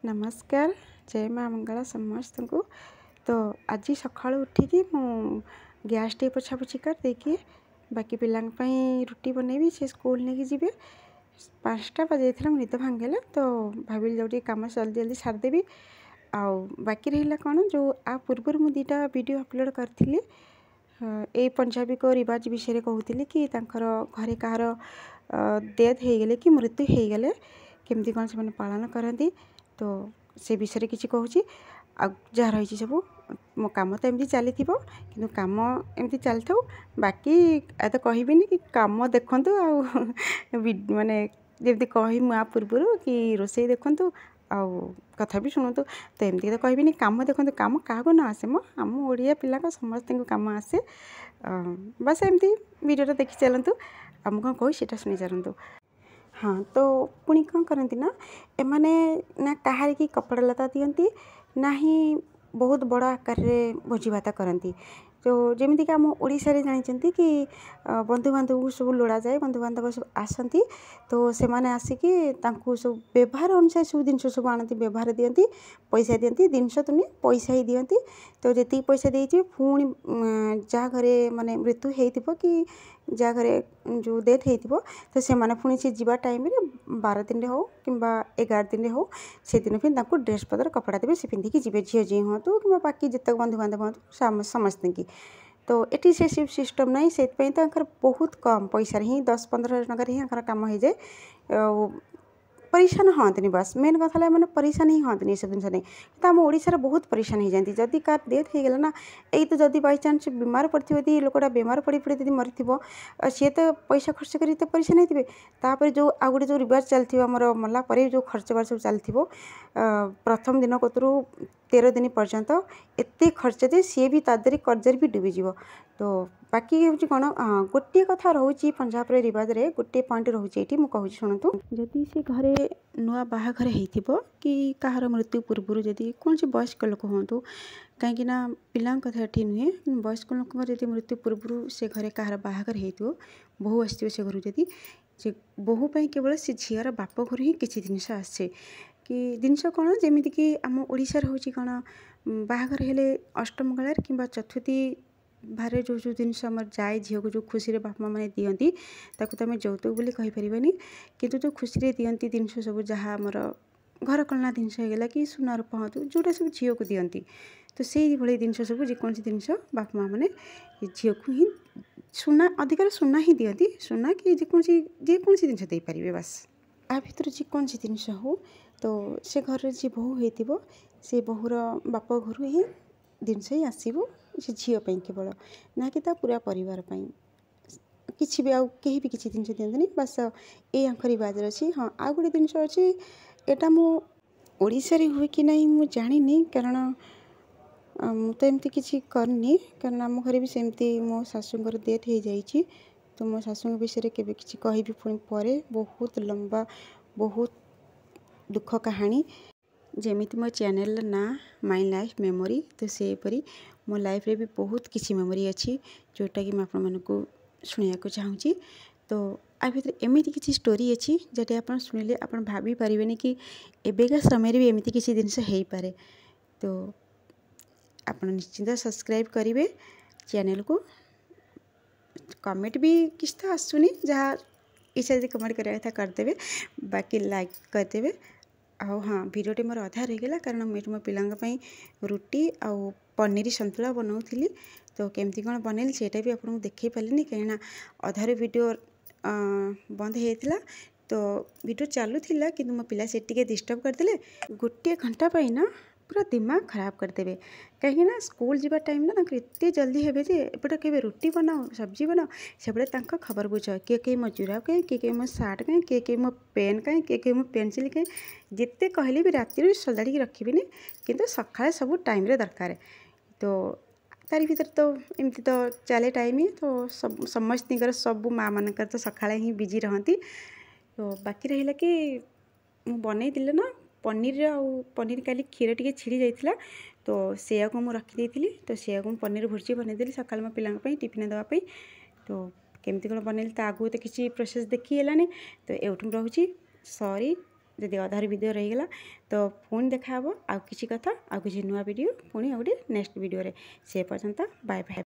नमस्कार जय माँ मंगला समस्त को। तो आज सका उठिकी मु गैस टे पोछापोछी कर देखिए बाकी पिला रुटी बनैबी से स्कूल नहीं जी 5टा बजे निद भांगला तो भाविल जो कम जल्दी जल्दी सारिदेवी। बाकी रहा कौन जो आ पूर्व मुझे 2टा वीडियो अपलोड करी ये पंजाबी को रिवाज विषय कहूली कि घरे कहार डेथ हो गले कि मृत्यु हो गले केमती कौन से पालन करती तो से विषय किसी कहूँ जहाँ रही सब मो कम तो एमती चली कि कम एमती चली था बाकी तो कहबी कि कम देखु माने जमी कही मुआ पूर्व कि रोसे देखु आउ कथा भी शुणु तो एमती तो कहबी कम देखो कम क्या न आसे मो आम ओडिया पिला समस्त को कम आसे बस एमती वीडियो देखी चलतु आम कौन कही से शुणी चलतु। हाँ तो पुणी कौन करती ना एमाने ना कहार की कपड़ा लता दियंती ना ही बहुत बड़ आकार भोजी भात करती। तो जमीक आम ओडिशा रे जानते कि बंधुबांधव को सब लोड़ा जाए बंधुबांधव सब आसती तो से मैंने आसिकी सब व्यवहार अनुसार सब जिन सब आनती व्यवहार दियंती पैसा दियंती जिनस तो नहीं पैसा ही दियंती। तो जी पैसा देती पुणी जहाँ घरे माने मृत्यु हो कि जहाँ घरे जो डेथ हो तो से मैंने पुणी से जीवा टाइम 12 दिन हो कि 11 दिन हो से दिन फिर ड्रेस पतर कपड़ा देवे से पिंधिकी जी झील जी हूँ कि बाकी जितक बंधुबांधव हूँ समस्त की। तो ये से सिस्टम नहीं से बहुत कम पैसा ही 10-15 टकर ही कम हो जाए परेशान हाँतनी बस मेन कथा मैंने परेशान ही हाँतनी सब जिन नहीं तो आम ओडिशा बहुत परेशान हो जाती जदि कार डेथ हो गला ना यही तो जदि बाई चान्स बीमार पड़ी लोकटा बेमार पड़ी पड़ी मरी सी तो पैसा खर्च कर तो परेशान होते जो आ गए जो रिवाज चलती मरला जो खर्च बार सब चलती प्रथम दिन कतरू 13 दिन पर्यंत एत खर्च दे सी भी तादरी कर्जर भी डूबीज। तो बाकी हूँ कौन गोटे कथा रोचे पंजाब रिवाज रे गोटे पॉइंट रोचे ये मुझे शुणु जदि से घरे नुआ बाहाघर हो कि कहार मृत्यु पूर्व जदि कौन से वयस्क लोक हूँ कहीं पिला कथा ये नुहे वयस्क लोक मृत्यु पूर्व से घरे कहार बाहाघर हो बहु आसो से घर जदि से बहु केवल से झीर बाप घर ही किसी जिनस आसे कि जिनस कौन जमीक कि आम ओडिशा हूँ कौन बाहाघर हेले अष्टमंगल कि चतुर्थी भारे जो जो जिनस आम जाए झील को जो खुशी बापा मैंने दियंती ताकू तो आम यौतुक बोली कहीपरिबानी किंतु जो खुशी दियंती जिनस सब जहाँ आमर घर कलना जिनस होगा कि सुना रूपा हूँ जोटा सब झील को दियंती तो से भाई जिनस सब जेकोसी जिनस बापा माँ मैंने झील को ही सुना अधिकार सुना ही दियंती सुना कि जेकोसी जिनस दे पारे बस आ भर जेकोसी जिनस हो तो से घर जी बहु हो से बहुर बाप घर ही जिनस ही आसो से झीपाई केवल ना कि पूरा परिवार किसी भी कहीं भी किसी जिनस दिखती बस ये रिवाज अच्छी। हाँ आ गए जिनस अच्छी यहाँ मो ओडिशा रे हुए कि नहीं मु जानी कारण तो एमती किसी करनी कारण आम घर भी सेमती मो शाशुर डेथ हो जाइए तो मो शाशु विषय के किसी कह पुणी बहुत लंबा बहुत दुख कहानी जमीती मो चैनल ना माय लाइफ मेमोरी तो सेपरी मो लाइफ रे भी बहुत किसी मेमोरी अच्छी जोटा कि आपको शुणा चाहूँगी। तो आ भर एमती किसी स्टोरी अच्छी जोटा आप शुणिले आप भाभी पारे कि एवेका समय भी एमती किसी जिनस हो पारे। तो आप निश्चिंत सब्सक्राइब करेंगे चैनल को कमेंट भी किसी तो आसुनी जहाँ इच्छा यदि कमेंट करा करदे बाकी लाइक करदे। हाँ भिडियोटी मोर अधा रहीगला कारण मुझे मो पिला रुटी आउ पनीर संतुला बनाऊली तो केमती कौन बनैली सेटा भी आपको देखी पारे कहीं अधार वीडियो बंद होता तो वीडियो चलूला कि मो पिला से डिस्टर्ब करदे गोटे घंटा ना पूरा दिमाग खराब करदे कहीं स्कूल जीवा टाइम ना एत जल्दी हे एपटे कहे रुटी बनाओ सब्जी बनाओ से खबर बुझ किए कहे मो जुराब कहीं किए मो सार्ट कहीं किए मो पेन कहीं किए मो पेनसिल कहीं जिते कहले भी राति सजाड़ी रखी किंतु सकाଳେ सब टाइम दरकार। तो तारी भीतर तो एमती तो चले टाइम तो सब समस्त सब माँ मानकर तो सकाଳେ ही बिजी रहती। तो बाकी रहा कि बनई दिले ना पनीर पनीर काली क्षीर टी छिड़ी जाता तो से मुझे रखी तो से पनीर भुर्जी बनईदेली सकाल मो पिला टिफिन देवाई। तो केमती कौन बनैली तो आगू तो किसी प्रोसेस देखी है तो एवठू रोचे सॉरी जदि अधार वीडियो रहीगला तो पुणी देखा आउ किसी कथा आउ किसी नुआ वीडियो पुणी आ गोटे नेक्स्ट वीडियो से पर्यंत बाय बाय।